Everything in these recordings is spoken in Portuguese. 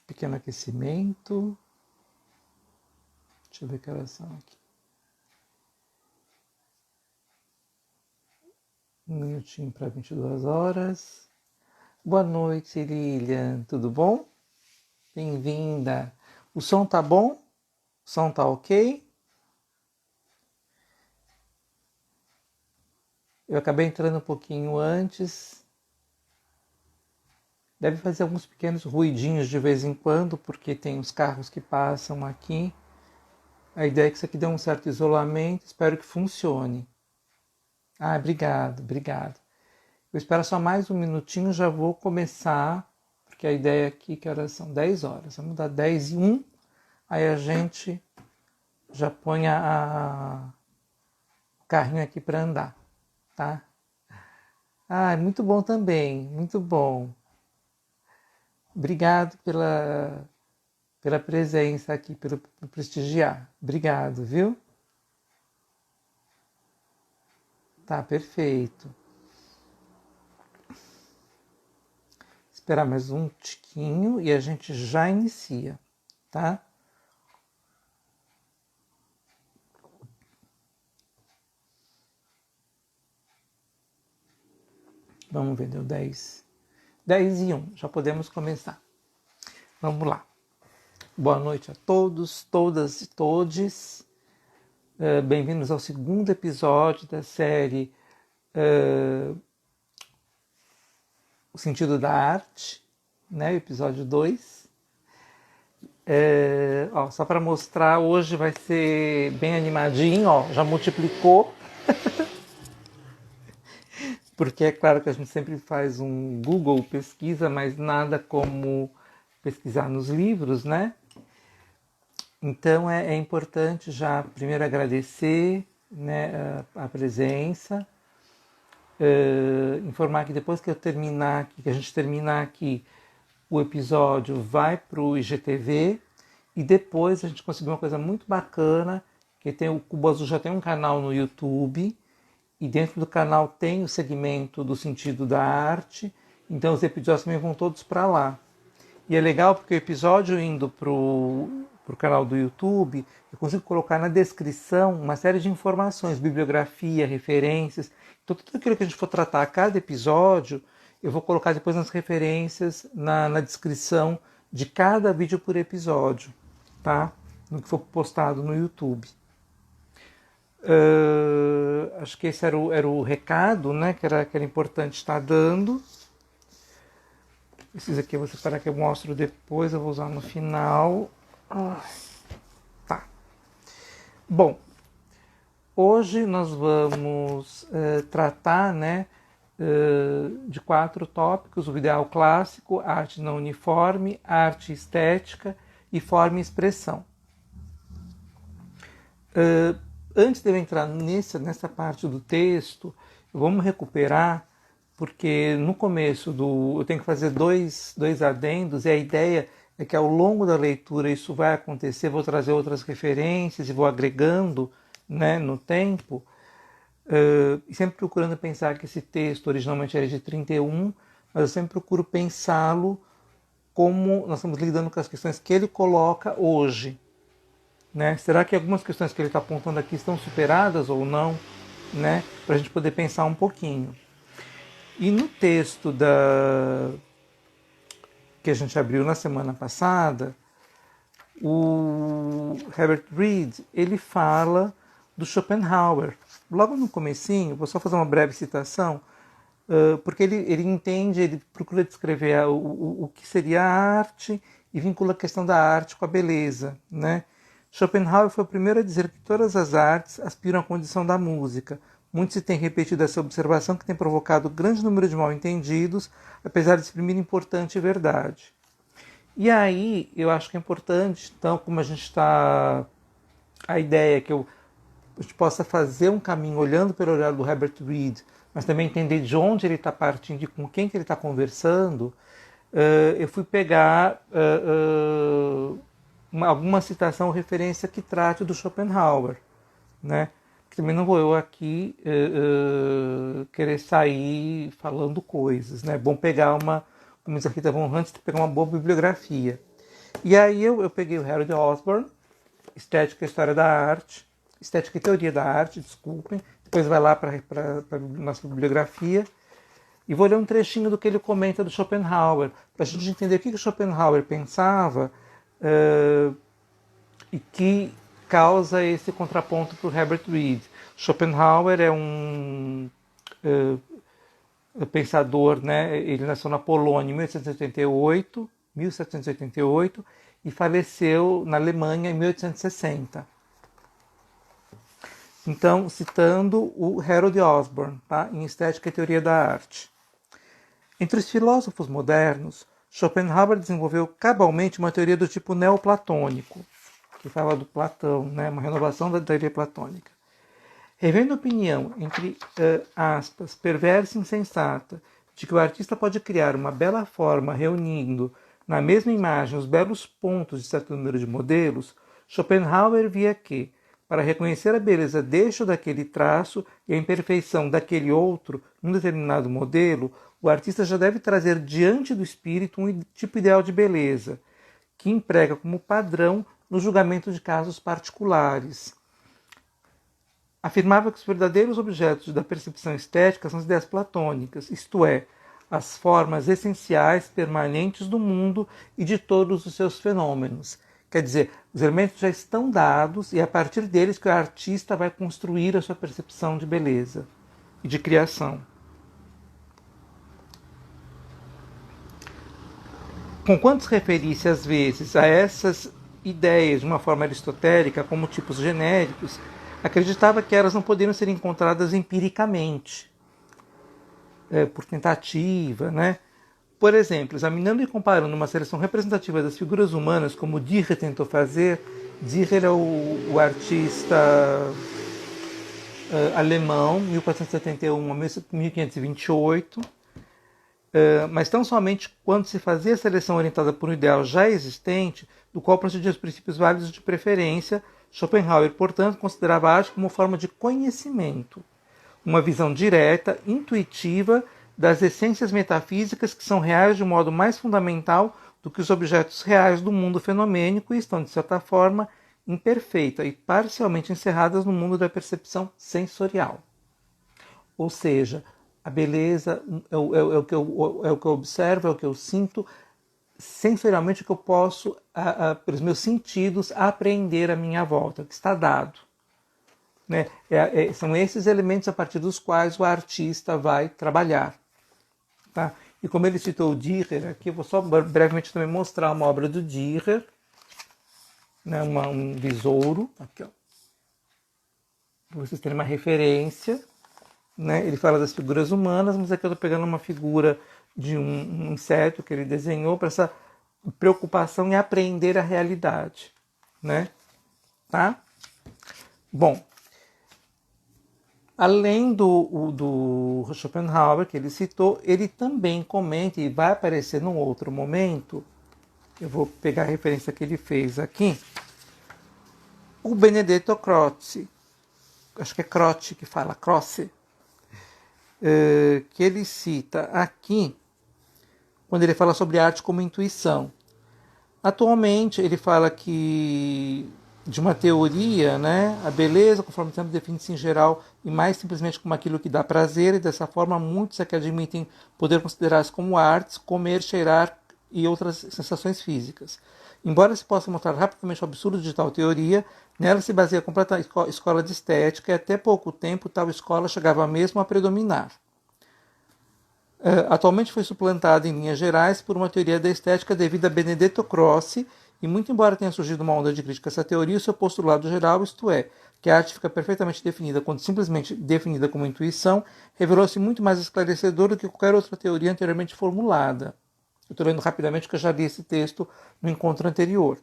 Pequeno aquecimento. Deixa eu ver que horas são aqui. 1 minutinho para 22 horas. Boa noite, Lilian. Tudo bom? Bem-vinda. O som tá bom? O som tá ok? Eu acabei entrando um pouquinho antes. Deve fazer alguns pequenos ruidinhos de vez em quando, porque tem os carros que passam aqui. A ideia é que isso aqui dê um certo isolamento. Espero que funcione. Obrigado. Eu espero só mais um minutinho, já vou começar, porque a ideia aqui, que horas são? 10 horas. Vamos dar 10 e 1, aí a gente já põe o carrinho aqui para andar, tá? Muito bom também, muito bom. Obrigado pela presença aqui, por prestigiar. Obrigado, viu? Tá, perfeito. Esperar mais um tiquinho e a gente já inicia, tá? Vamos ver, deu 10. 10 e 1, já podemos começar. Vamos lá. Boa noite a todos, todas e todes. Bem-vindos ao segundo episódio da série O Sentido da Arte, né? Episódio 2. Só para mostrar, hoje vai ser bem animadinho, já multiplicou. Porque é claro que a gente sempre faz um Google pesquisa, mas nada como pesquisar nos livros, né? Então é importante já primeiro agradecer, né, a presença, informar que depois que eu terminar aqui, que a gente terminar aqui, o episódio vai para o IGTV e depois a gente conseguiu uma coisa muito bacana, que tem o Cubo Azul já tem um canal no YouTube e dentro do canal tem o segmento do sentido da arte, então os episódios também vão todos para lá. E é legal porque o episódio indo pro canal do YouTube, eu consigo colocar na descrição uma série de informações, bibliografia, referências. Então tudo aquilo que a gente for tratar a cada episódio, eu vou colocar depois nas referências, na descrição de cada vídeo por episódio, tá? No que for postado no YouTube. Acho que esse era o recado, né, que era importante estar dando. Esses aqui eu vou separar que eu mostro depois, eu vou usar no final. Tá. Bom, hoje nós vamos tratar, né, de 4 tópicos: o ideal clássico, arte não uniforme, arte estética e forma e expressão. Antes de eu entrar nessa parte do texto, vamos recuperar, porque no começo eu tenho que fazer dois adendos, e a ideia é que ao longo da leitura isso vai acontecer, vou trazer outras referências e vou agregando, né, no tempo, e sempre procurando pensar que esse texto originalmente era de 31, mas eu sempre procuro pensá-lo como nós estamos lidando com as questões que ele coloca hoje. Né? Será que algumas questões que ele está apontando aqui estão superadas ou não? Né? Para a gente poder pensar um pouquinho. E no texto que a gente abriu na semana passada, o Herbert Reed ele fala do Schopenhauer. Logo no comecinho, vou só fazer uma breve citação, porque ele entende, ele procura descrever o que seria a arte e vincula a questão da arte com a beleza, né? Schopenhauer foi o primeiro a dizer que todas as artes aspiram à condição da música. Muito se tem repetido essa observação que tem provocado grande número de mal-entendidos, apesar de exprimir importante verdade. E aí, eu acho que é importante, então, como a gente está... A ideia é que a gente possa fazer um caminho olhando pelo olhar do Herbert Reed, mas também entender de onde ele está partindo e com quem que ele está conversando, eu fui pegar alguma citação ou referência que trate do Schopenhauer, né? também não vou eu aqui querer sair falando coisas, né? É bom pegar como diz a Rita Von Hunt, pegar uma boa bibliografia. E aí eu peguei o Harold Osborne, Estética e História da Arte, Estética e Teoria da Arte, desculpem, depois vai lá para a nossa bibliografia, e vou ler um trechinho do que ele comenta do Schopenhauer, para a gente entender o que Schopenhauer pensava e que causa esse contraponto para o Herbert Reed. Schopenhauer é um pensador, né? Ele nasceu na Polônia em 1788 e faleceu na Alemanha em 1860. Então, citando o Harold Osborne, tá? Em Estética e Teoria da Arte. Entre os filósofos modernos, Schopenhauer desenvolveu cabalmente uma teoria do tipo neoplatônico, que fala do Platão, né? Uma renovação da teoria platônica. Revendo a opinião, entre aspas, perversa e insensata, de que o artista pode criar uma bela forma reunindo na mesma imagem os belos pontos de certo número de modelos, Schopenhauer via que, para reconhecer a beleza deste ou daquele traço e a imperfeição daquele outro num determinado modelo, o artista já deve trazer diante do espírito um tipo ideal de beleza, que emprega como padrão no julgamento de casos particulares. Afirmava que os verdadeiros objetos da percepção estética são as ideias platônicas, isto é, as formas essenciais, permanentes do mundo e de todos os seus fenômenos. Quer dizer, os elementos já estão dados e é a partir deles que o artista vai construir a sua percepção de beleza e de criação. Conquanto se referisse às vezes a essas ideias de uma forma aristotélica como tipos genéricos, acreditava que elas não poderiam ser encontradas empiricamente, por tentativa, né? Por exemplo, examinando e comparando uma seleção representativa das figuras humanas, como Dürer tentou fazer. Dürer é o artista alemão, 1471 a 1528, mas tão somente quando se fazia a seleção orientada por um ideal já existente, do qual procedia os princípios válidos de preferência. Schopenhauer, portanto, considerava a arte como forma de conhecimento, uma visão direta, intuitiva, das essências metafísicas que são reais de um modo mais fundamental do que os objetos reais do mundo fenomênico e estão, de certa forma, imperfeitas e parcialmente encerradas no mundo da percepção sensorial. Ou seja, a beleza é o que eu observo, é o que eu sinto, sensorialmente o que eu posso, pelos meus sentidos, apreender à minha volta, que está dado. Né? São esses elementos a partir dos quais o artista vai trabalhar. Tá? E como ele citou o Dürer, aqui eu vou só brevemente também mostrar uma obra do Dürer, né? Um besouro, aqui, ó, para vocês terem uma referência. Né? Ele fala das figuras humanas, mas aqui eu estou pegando uma figura de um inseto que ele desenhou para essa preocupação em aprender a realidade. Né? Tá? Bom, além do Schopenhauer, que ele citou, ele também comenta, e vai aparecer num outro momento, eu vou pegar a referência que ele fez aqui, o Benedetto Croce, acho que é Croce que fala, Croce, que ele cita aqui, quando ele fala sobre arte como intuição. Atualmente, ele fala que de uma teoria, né, a beleza, conforme o tempo define-se em geral, e mais simplesmente como aquilo que dá prazer, e dessa forma muitos é que admitem poder considerar-se como artes, comer, cheirar e outras sensações físicas. Embora se possa mostrar rapidamente o absurdo de tal teoria, nela se baseia a completa escola de estética e até pouco tempo tal escola chegava mesmo a predominar. Atualmente foi suplantada em linhas gerais por uma teoria da estética devida a Benedetto Croce, e muito embora tenha surgido uma onda de crítica a essa teoria, o seu postulado geral, isto é, que a arte fica perfeitamente definida quando simplesmente definida como intuição, revelou-se muito mais esclarecedor do que qualquer outra teoria anteriormente formulada. Eu estou lendo rapidamente porque eu já li esse texto no encontro anterior.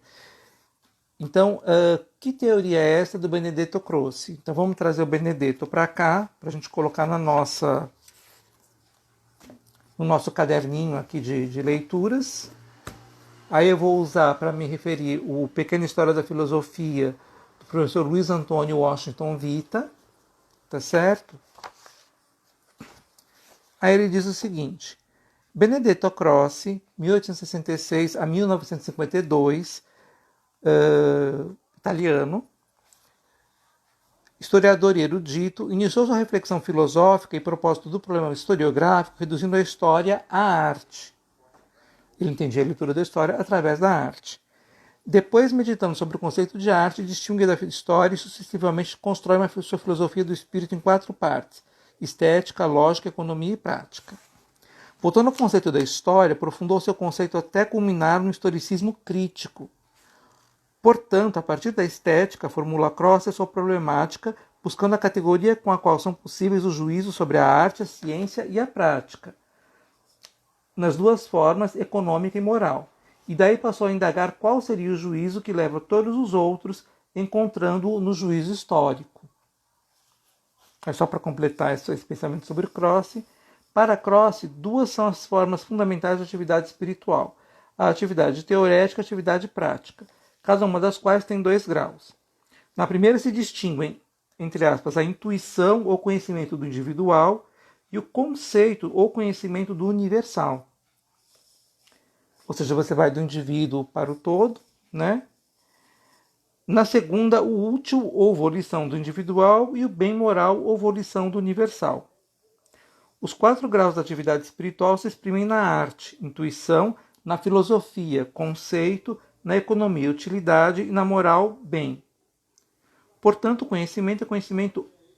Então, que teoria é essa do Benedetto Croce? Então vamos trazer o Benedetto para cá, para a gente colocar no nosso caderninho aqui de leituras. Aí eu vou usar para me referir o Pequena História da Filosofia, do professor Luiz Antônio Washington Vita, tá certo? Aí ele diz o seguinte: Benedetto Croce, 1866 a 1952, italiano, historiador e erudito, iniciou sua reflexão filosófica e propósito do problema historiográfico, reduzindo a história à arte. Ele entendia a leitura da história através da arte. Depois, meditando sobre o conceito de arte, distingue da história e sucessivamente constrói uma sua filosofia do espírito em 4 partes: estética, lógica, economia e prática. Voltando ao conceito da história, aprofundou seu conceito até culminar no historicismo crítico. Portanto, a partir da estética, formula Croce sua problemática, buscando a categoria com a qual são possíveis os juízos sobre a arte, a ciência e a prática, nas 2 formas, econômica e moral. E daí passou a indagar qual seria o juízo que leva todos os outros, encontrando-o no juízo histórico. É só para completar esse pensamento sobre Croce. Para Croce, 2 são as formas fundamentais de atividade espiritual: a atividade teorética e a atividade prática, cada uma das quais tem 2 graus. Na primeira se distinguem, entre aspas, a intuição ou conhecimento do individual e o conceito ou conhecimento do universal. Ou seja, você vai do indivíduo para o todo, né? Na segunda, o útil ou volição do individual e o bem moral ou volição do universal. Os 4 graus da atividade espiritual se exprimem na arte, intuição, na filosofia, conceito, na economia, utilidade e na moral, bem. Portanto, o conhecimento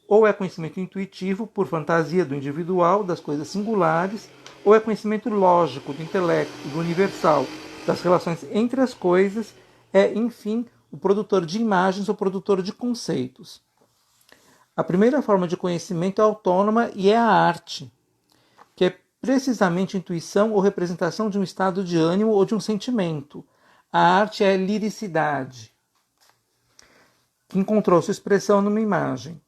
ou é conhecimento intuitivo, por fantasia do individual, das coisas singulares, ou é conhecimento lógico, do intelecto, do universal, das relações entre as coisas, é, enfim, o produtor de imagens ou produtor de conceitos. A primeira forma de conhecimento é autônoma e é a arte, que é precisamente intuição ou representação de um estado de ânimo ou de um sentimento. A arte é liricidade, que encontrou sua expressão numa imagem.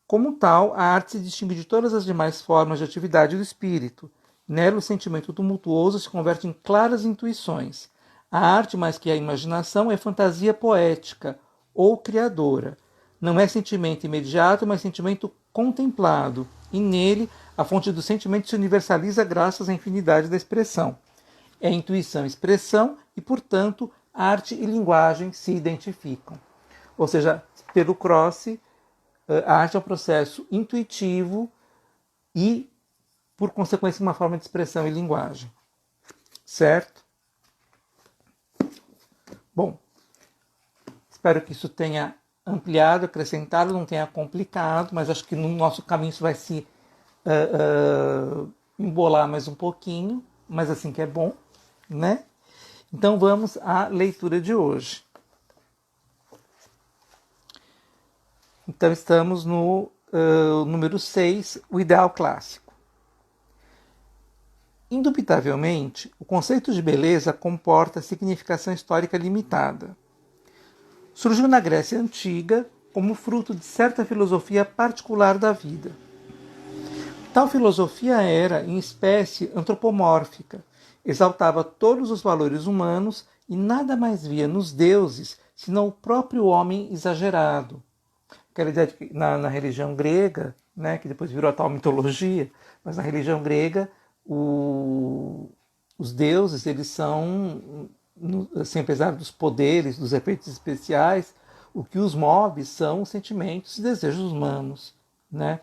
Como tal, a arte se distingue de todas as demais formas de atividade do espírito. Nela, o sentimento tumultuoso se converte em claras intuições. A arte, mais que a imaginação, é fantasia poética ou criadora. Não é sentimento imediato, mas sentimento contemplado. E nele, a fonte do sentimento se universaliza graças à infinidade da expressão. É intuição e expressão e, portanto, arte e linguagem se identificam. Ou seja, pelo Croce, a arte é um processo intuitivo e, por consequência, uma forma de expressão e linguagem. Certo? Bom, espero que isso tenha ampliado, acrescentado, não tenha complicado, mas acho que no nosso caminho isso vai se embolar mais um pouquinho, mas assim que é bom, né? Então vamos à leitura de hoje. Então estamos no número 6, o ideal clássico. Indubitavelmente, o conceito de beleza comporta significação histórica limitada. Surgiu na Grécia Antiga como fruto de certa filosofia particular da vida. Tal filosofia era, em espécie, antropomórfica, exaltava todos os valores humanos e nada mais via nos deuses senão o próprio homem exagerado. Aquela ideia de que na religião grega, né, que depois virou a tal mitologia, mas na religião grega os deuses, eles são, assim, apesar dos poderes, dos efeitos especiais, o que os move são os sentimentos e desejos humanos, né?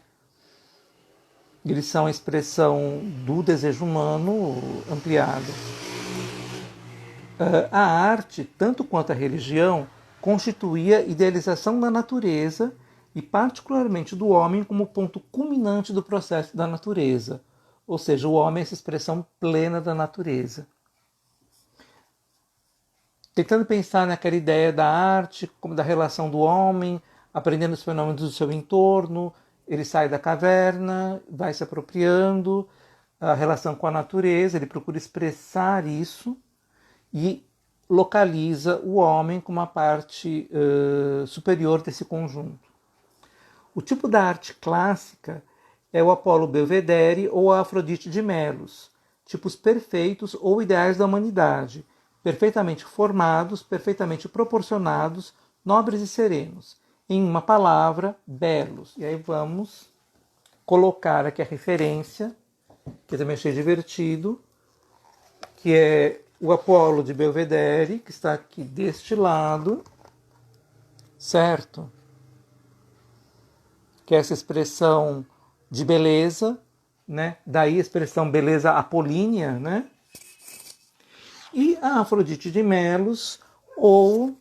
Eles são a expressão do desejo humano ampliado. A arte, tanto quanto a religião, constituía idealização da natureza e particularmente do homem como ponto culminante do processo da natureza. Ou seja, o homem é essa expressão plena da natureza. Tentando pensar naquela ideia da arte, como da relação do homem, aprendendo os fenômenos do seu entorno, ele sai da caverna, vai se apropriando, a relação com a natureza, ele procura expressar isso e localiza o homem como uma parte superior desse conjunto. O tipo da arte clássica é o Apolo Belvedere ou a Afrodite de Melos, tipos perfeitos ou ideais da humanidade, perfeitamente formados, perfeitamente proporcionados, nobres e serenos. Em uma palavra, belos. E aí vamos colocar aqui a referência, que eu também achei divertido, que é o Apolo de Belvedere, que está aqui deste lado, certo? Que é essa expressão de beleza, né? Daí a expressão beleza apolínea, né? E a Afrodite de Melos, ou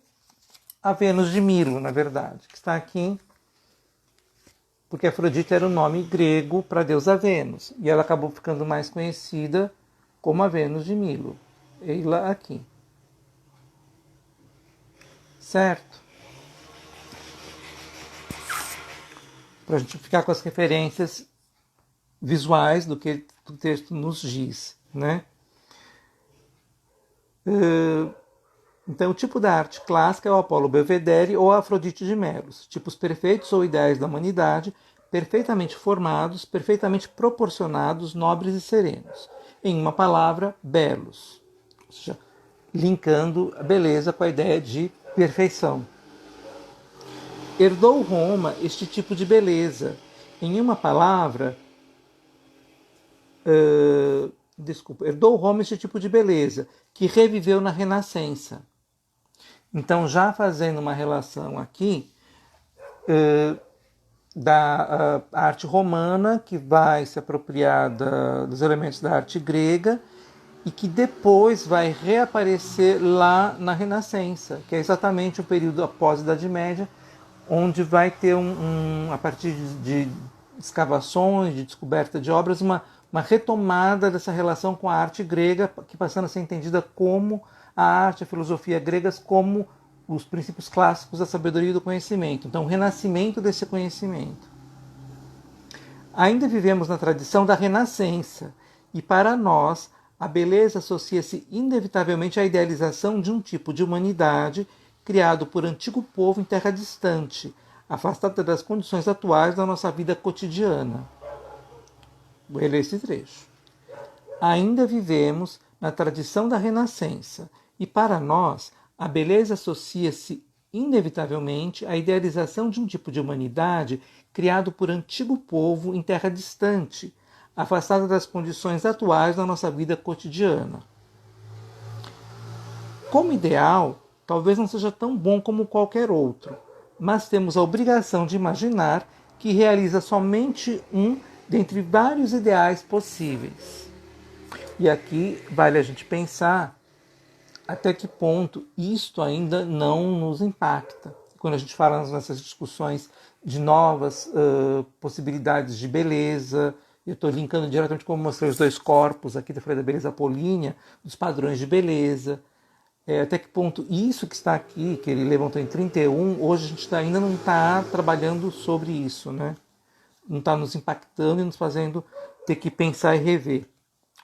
a Vênus de Milo, na verdade, que está aqui, porque Afrodite era o nome grego para a deusa Vênus, e ela acabou ficando mais conhecida como a Vênus de Milo. Ela aqui. Certo? Para a gente ficar com as referências visuais do que o texto nos diz, né? Então, o tipo da arte clássica é o Apolo Belvedere ou a Afrodite de Melos, tipos perfeitos ou ideais da humanidade, perfeitamente formados, perfeitamente proporcionados, nobres e serenos. Em uma palavra, belos. Ou seja, linkando a beleza com a ideia de perfeição. Herdou Roma este tipo de beleza. Em uma palavra, herdou Roma este tipo de beleza, que reviveu na Renascença. Então, já fazendo uma relação aqui da arte romana, que vai se apropriar dos elementos da arte grega e que depois vai reaparecer lá na Renascença, que é exatamente o período após a Idade Média, onde vai ter, a partir de escavações, de descoberta de obras, uma retomada dessa relação com a arte grega, que passando a ser entendida como a arte, a filosofia gregas, como os princípios clássicos da sabedoria e do conhecimento. Então, o renascimento desse conhecimento. Ainda vivemos na tradição da Renascença, e para nós, a beleza associa-se inevitavelmente à idealização de um tipo de humanidade criado por antigo povo em terra distante, afastada das condições atuais da nossa vida cotidiana. Vou ler esse trecho. Ainda vivemos na tradição da Renascença, e para nós, a beleza associa-se inevitavelmente à idealização de um tipo de humanidade criado por antigo povo em terra distante, afastada das condições atuais da nossa vida cotidiana. Como ideal, talvez não seja tão bom como qualquer outro, mas temos a obrigação de imaginar que realiza somente um dentre vários ideais possíveis. E aqui vale a gente pensar até que ponto isto ainda não nos impacta. Quando a gente fala nessas discussões de novas possibilidades de beleza, eu estou linkando diretamente como mostrei os dois corpos, aqui eu falei da beleza apolínea, dos padrões de beleza, até que ponto isso que está aqui, que ele levantou em 31, hoje a gente ainda não está trabalhando sobre isso, né? Não está nos impactando e nos fazendo ter que pensar e rever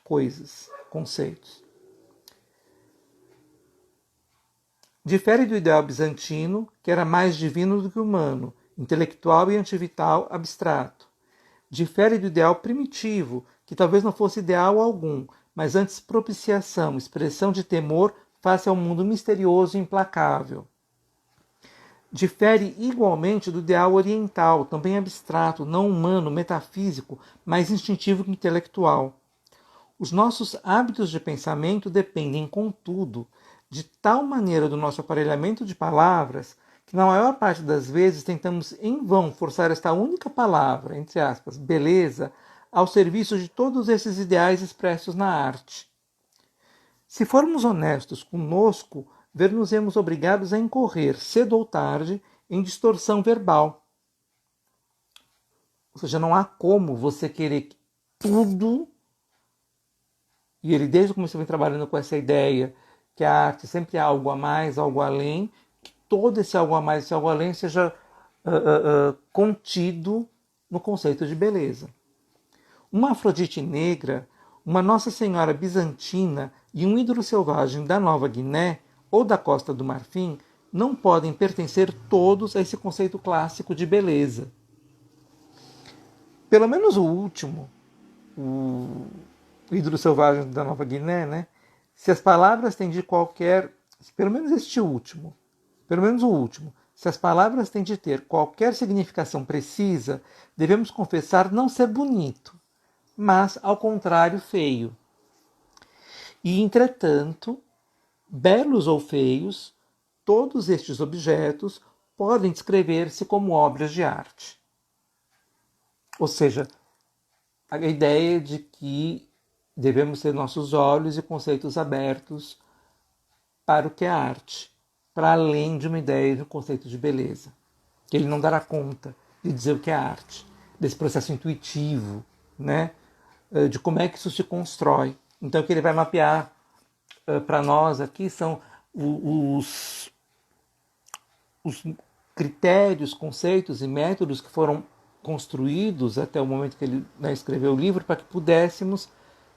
coisas, conceitos. Difere do ideal bizantino, que era mais divino do que humano, intelectual e antivital abstrato. Difere do ideal primitivo, que talvez não fosse ideal algum, mas antes propiciação, expressão de temor face ao mundo misterioso e implacável. Difere igualmente do ideal oriental, também abstrato, não humano, metafísico, mais instintivo que intelectual. Os nossos hábitos de pensamento dependem, contudo, de tal maneira do nosso aparelhamento de palavras que na maior parte das vezes tentamos em vão forçar esta única palavra, entre aspas, beleza, ao serviço de todos esses ideais expressos na arte. Se formos honestos conosco, ver-nos-emos obrigados a incorrer, cedo ou tarde, em distorção verbal. Ou seja, não há como você querer tudo, e ele desde o começo vem trabalhando com essa ideia que a arte sempre é algo a mais, algo além, que todo esse algo a mais, esse algo além seja contido no conceito de beleza. Uma Afrodite negra, uma Nossa Senhora bizantina e um ídolo selvagem da Nova Guiné ou da Costa do Marfim não podem pertencer todos a esse conceito clássico de beleza. Pelo menos o último, o ídolo selvagem da Nova Guiné, né? Se as palavras têm de qualquer, pelo menos este último, pelo menos o último, Se as palavras têm de ter qualquer significação precisa, devemos confessar não ser bonito, mas, ao contrário, feio. E, entretanto, belos ou feios, todos estes objetos podem descrever-se como obras de arte. Ou seja, a ideia de que devemos ter nossos olhos e conceitos abertos para o que é arte, para além de uma ideia de um conceito de beleza. Que ele não dará conta de dizer o que é arte, desse processo intuitivo, né? De como é que isso se constrói. Então, o que ele vai mapear para nós aqui são os critérios, conceitos e métodos que foram construídos até o momento que ele escreveu o livro para que pudéssemos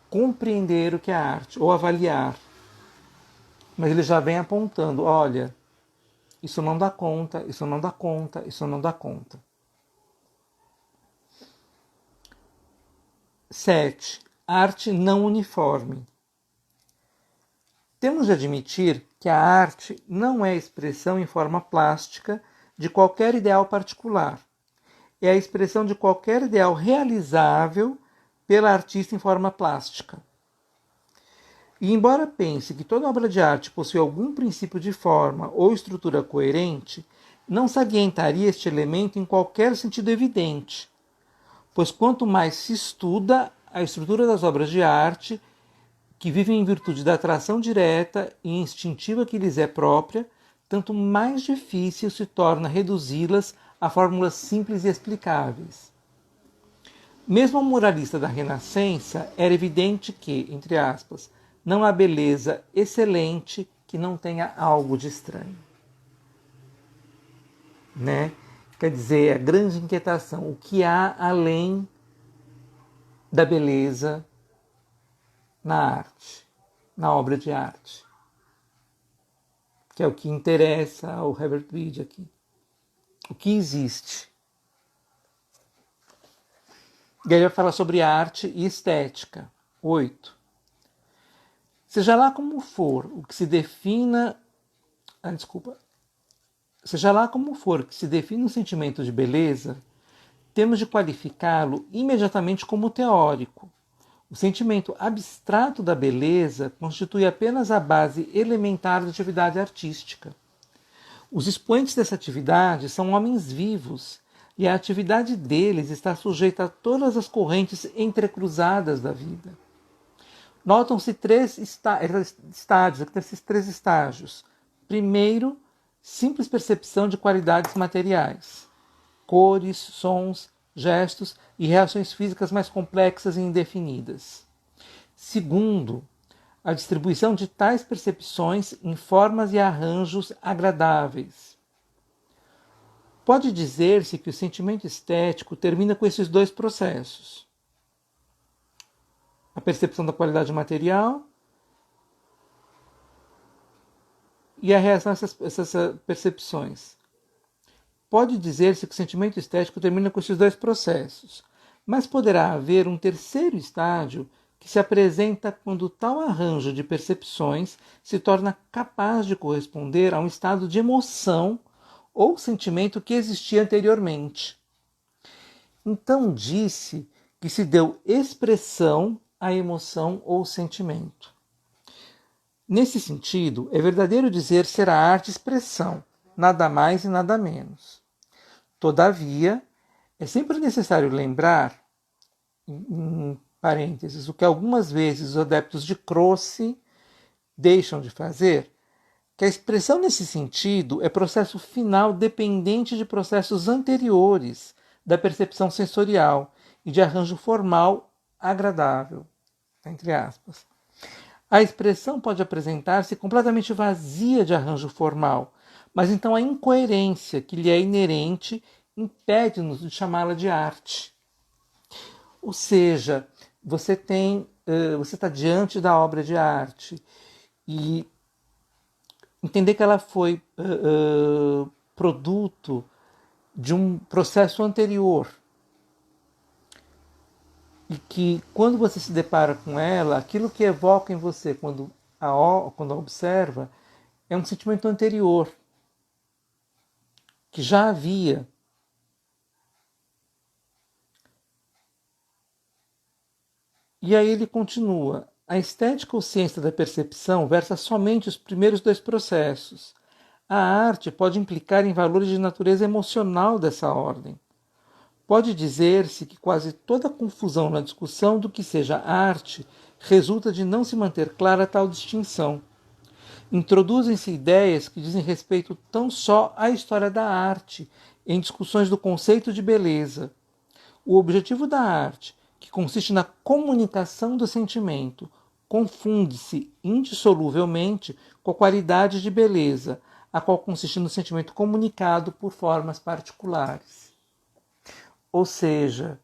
compreender o que é arte ou avaliar. Mas ele já vem apontando, olha, isso não dá conta, isso não dá conta, isso não dá conta. 7. Arte não uniforme. Temos de admitir que a arte não é expressão em forma plástica de qualquer ideal particular. É a expressão de qualquer ideal realizável pela artista em forma plástica. E embora pense que toda obra de arte possui algum princípio de forma ou estrutura coerente, não salientaria este elemento em qualquer sentido evidente, pois quanto mais se estuda a estrutura das obras de arte, que vivem em virtude da atração direta e instintiva que lhes é própria, tanto mais difícil se torna reduzi-las a fórmulas simples e explicáveis. Mesmo ao moralista da Renascença, era evidente que, entre aspas, não há beleza excelente que não tenha algo de estranho. Né? Quer dizer, a grande inquietação, o que há além da beleza na arte, na obra de arte, que é o que interessa ao Herbert Reed aqui. O que existe? E aí vai falar sobre arte e estética. 8. Seja lá como for o que se defina... Seja lá como for que se define um sentimento de beleza, temos de qualificá-lo imediatamente como teórico. O sentimento abstrato da beleza constitui apenas a base elementar da atividade artística. Os expoentes dessa atividade são homens vivos, e a atividade deles está sujeita a todas as correntes entrecruzadas da vida. Notam-se três estágios, aqui tem esses 3 estágios. Primeiro, simples percepção de qualidades materiais, cores, sons, gestos e reações físicas mais complexas e indefinidas. Segundo, a distribuição de tais percepções em formas e arranjos agradáveis. Pode dizer-se que o sentimento estético termina com esses 2 processos. A percepção da qualidade material e a reação a essas percepções. Pode dizer-se que o sentimento estético termina com esses 2 processos, mas poderá haver um terceiro estágio que se apresenta quando tal arranjo de percepções se torna capaz de corresponder a um estado de emoção ou sentimento que existia anteriormente. Então disse que se deu expressão à emoção ou sentimento. Nesse sentido, é verdadeiro dizer ser a arte expressão, nada mais e nada menos. Todavia, é sempre necessário lembrar, em parênteses, o que algumas vezes os adeptos de Croce deixam de fazer, que a expressão nesse sentido é processo final dependente de processos anteriores da percepção sensorial e de arranjo formal agradável, entre aspas. A expressão pode apresentar-se completamente vazia de arranjo formal, mas então a incoerência que lhe é inerente impede-nos de chamá-la de arte. Ou seja, você está diante da obra de arte e entender que ela foi produto de um processo anterior e que quando você se depara com ela, aquilo que evoca em você quando a observa é um sentimento anterior. que já havia. E aí ele continua: a estética ou ciência da percepção versa somente os primeiros dois processos. A arte pode implicar em valores de natureza emocional dessa ordem. Pode dizer-se que quase toda a confusão na discussão do que seja arte resulta de não se manter clara tal distinção. Introduzem-se ideias que dizem respeito tão só à história da arte, em discussões do conceito de beleza. O objetivo da arte, que consiste na comunicação do sentimento, confunde-se indissoluvelmente com a qualidade de beleza, a qual consiste no sentimento comunicado por formas particulares. Ou seja,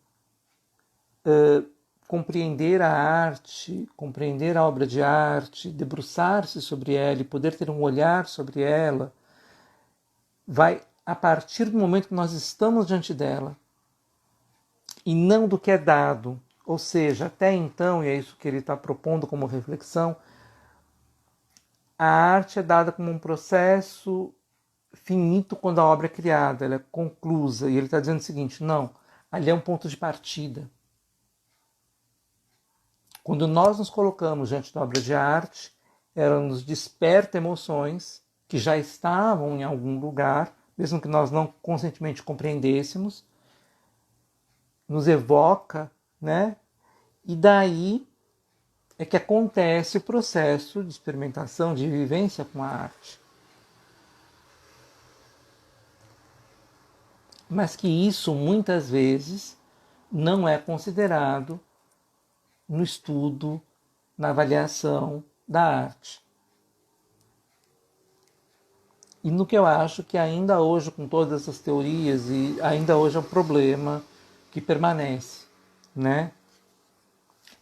compreender a arte, compreender a obra de arte, debruçar-se sobre ela e poder ter um olhar sobre ela, vai a partir do momento que nós estamos diante dela e não do que é dado. Ou seja, até então, e é isso que ele está propondo como reflexão, a arte é dada como um processo finito quando a obra é criada, ela é conclusa. E ele está dizendo o seguinte: não, ali é um ponto de partida. Quando nós nos colocamos diante da obra de arte, ela nos desperta emoções que já estavam em algum lugar, mesmo que nós não conscientemente compreendêssemos, nos evoca, né? E daí é que acontece o processo de experimentação, de vivência com a arte. Mas que isso, muitas vezes, não é considerado no estudo, na avaliação da arte. E no que eu acho que ainda hoje, com todas essas teorias, e ainda hoje é um problema que permanece, né?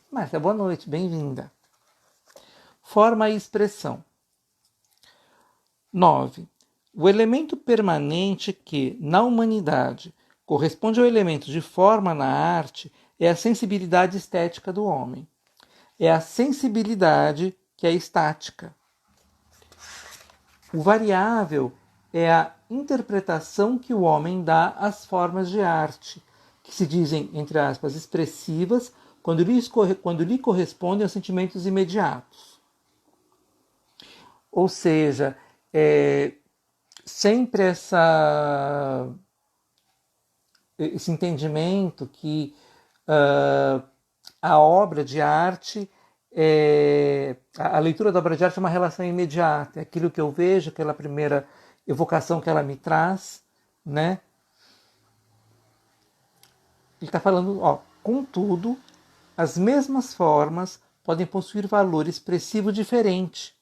Márcia, boa noite, bem-vinda. Forma e expressão. 9. O elemento permanente que, na humanidade, corresponde ao elemento de forma na arte é a sensibilidade estética do homem. É a sensibilidade que é estática. O variável é a interpretação que o homem dá às formas de arte, que se dizem, entre aspas, expressivas, quando lhe correspondem aos sentimentos imediatos. Ou seja, sempre esse entendimento que a obra de arte, a leitura da obra de arte é uma relação imediata, é aquilo que eu vejo, aquela primeira evocação que ela me traz, né? Ele está falando, contudo, as mesmas formas podem possuir valor expressivo diferente,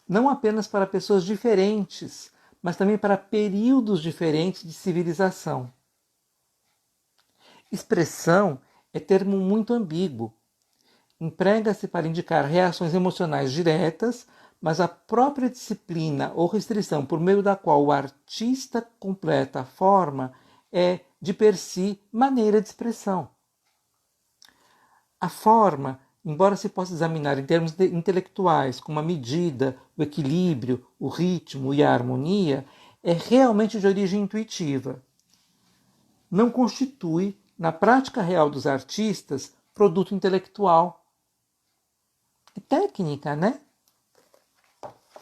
não apenas para pessoas diferentes, mas também para períodos diferentes de civilização. Expressão é termo muito ambíguo. Emprega-se para indicar reações emocionais diretas, mas a própria disciplina ou restrição por meio da qual o artista completa a forma é, de per si, maneira de expressão. A forma, embora se possa examinar em termos intelectuais como a medida, o equilíbrio, o ritmo e a harmonia, é realmente de origem intuitiva. Não constitui, na prática real dos artistas, produto intelectual. É técnica, né?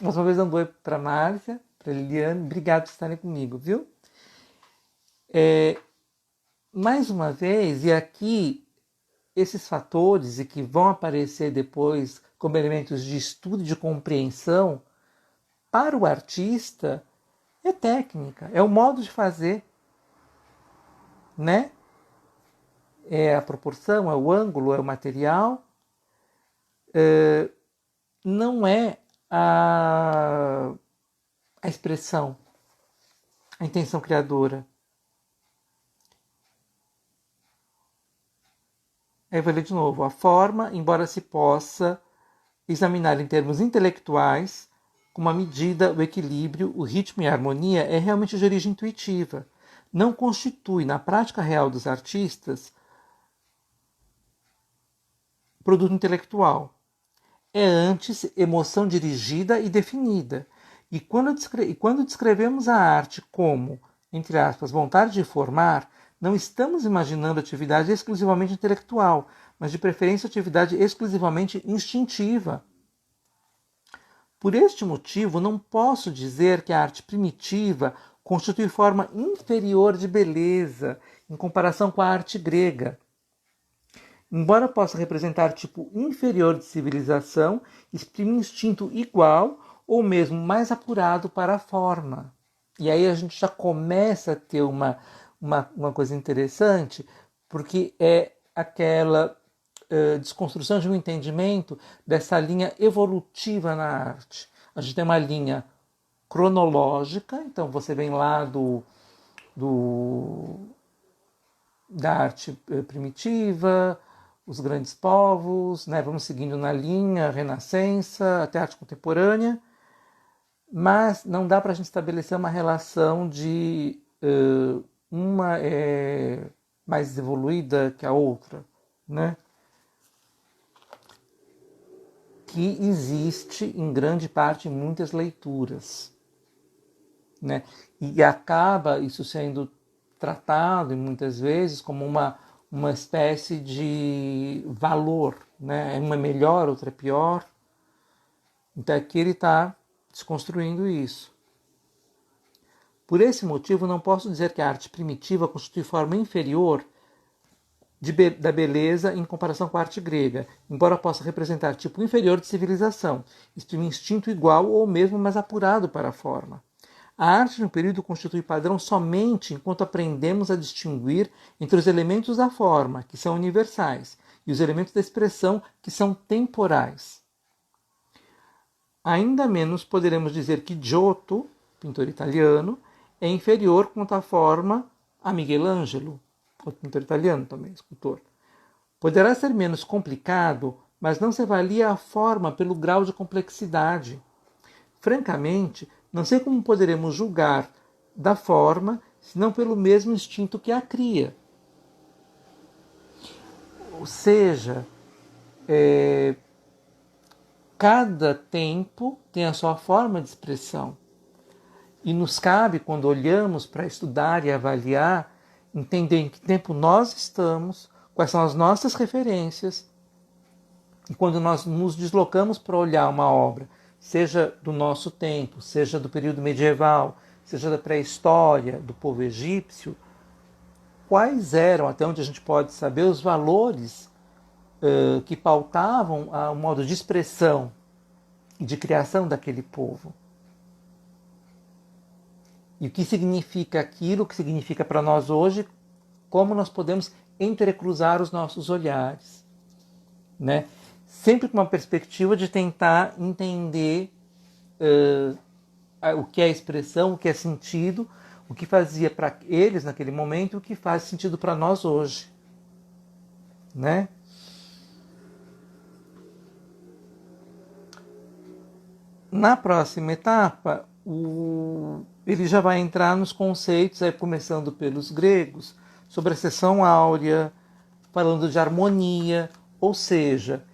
Mais uma vez dando oi para a Márcia, para a Liliane. Obrigado por estarem comigo, viu? Mais uma vez, e aqui esses fatores e que vão aparecer depois como elementos de estudo e de compreensão, para o artista, é técnica, é o modo de fazer, né? É a proporção, é o ângulo, é o material, não é a expressão, a intenção criadora. Aí eu vou ler de novo. A forma, embora se possa examinar em termos intelectuais, como a medida, o equilíbrio, o ritmo e a harmonia, é realmente de origem intuitiva. Não constitui, na prática real dos artistas, produto intelectual. É antes emoção dirigida e definida. E quando descrevemos a arte como entre aspas, vontade de formar, não estamos imaginando atividade exclusivamente intelectual, mas de preferência atividade exclusivamente instintiva. Por este motivo, não posso dizer que a arte primitiva constitui forma inferior de beleza em comparação com a arte grega. Embora possa representar tipo inferior de civilização, exprime um instinto igual ou mesmo mais apurado para a forma. E aí a gente já começa a ter uma coisa interessante, porque é aquela desconstrução de um entendimento dessa linha evolutiva na arte. A gente tem uma linha cronológica, então você vem lá da arte primitiva, os grandes povos, né? Vamos seguindo na linha Renascença até a arte contemporânea, mas não dá para a gente estabelecer uma relação de uma mais evoluída que a outra, né? Que existe em grande parte em muitas leituras, né? E acaba isso sendo tratado muitas vezes como uma espécie de valor, né? Uma é melhor, outra é pior. Então aqui ele está desconstruindo isso. Por esse motivo, não posso dizer que a arte primitiva constitui forma inferior da beleza em comparação com a arte grega, embora possa representar tipo inferior de civilização, exprime instinto igual ou mesmo mais apurado para a forma. A arte no período constitui padrão somente enquanto aprendemos a distinguir entre os elementos da forma, que são universais, e os elementos da expressão, que são temporais. Ainda menos poderemos dizer que Giotto, pintor italiano, é inferior quanto à forma a Michelangelo, outro pintor italiano também, escultor. Poderá ser menos complicado, mas não se avalia a forma pelo grau de complexidade. Francamente, não sei como poderemos julgar da forma, senão pelo mesmo instinto que a cria. Ou seja, cada tempo tem a sua forma de expressão. E nos cabe, quando olhamos para estudar e avaliar, entender em que tempo nós estamos, quais são as nossas referências. E quando nós nos deslocamos para olhar uma obra, seja do nosso tempo, seja do período medieval, seja da pré-história, do povo egípcio, quais eram, até onde a gente pode saber, os valores que pautavam o modo de expressão e de criação daquele povo. E o que significa aquilo, o que significa para nós hoje, como nós podemos entrecruzar os nossos olhares, né? Sempre com uma perspectiva de tentar entender o que é expressão, o que é sentido, o que fazia para eles naquele momento e o que faz sentido para nós hoje, né? Na próxima etapa, ele já vai entrar nos conceitos, aí começando pelos gregos, sobre a seção áurea, falando de harmonia, ou seja,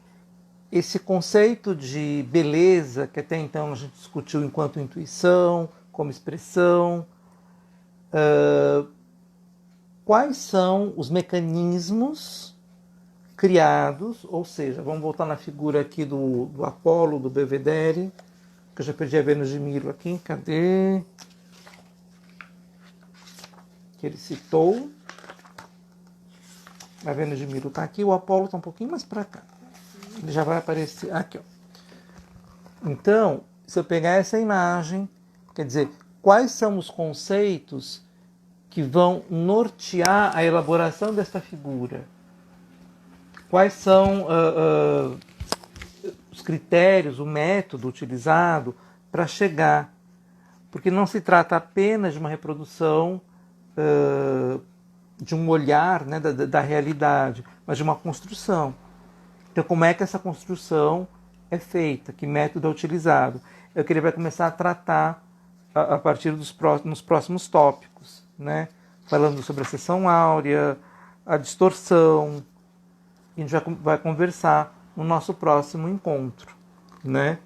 esse conceito de beleza, que até então a gente discutiu enquanto intuição, como expressão, quais são os mecanismos criados, ou seja, vamos voltar na figura aqui do Apolo, do Belvedere, que eu já perdi a Vênus de Milo aqui, cadê? Que ele citou. A Vênus de Milo está aqui, o Apolo está um pouquinho mais para cá. Ele já vai aparecer aqui, ó. Então, se eu pegar essa imagem, quer dizer, quais são os conceitos que vão nortear a elaboração desta figura? Quais são os critérios, o método utilizado para chegar? Porque não se trata apenas de uma reprodução de um olhar, né, da realidade, mas de uma construção. Então, como é que essa construção é feita? Que método é utilizado? É o que ele vai começar a tratar a partir nos próximos tópicos, né? Falando sobre a seção áurea, a distorção. A gente vai conversar no nosso próximo encontro, né?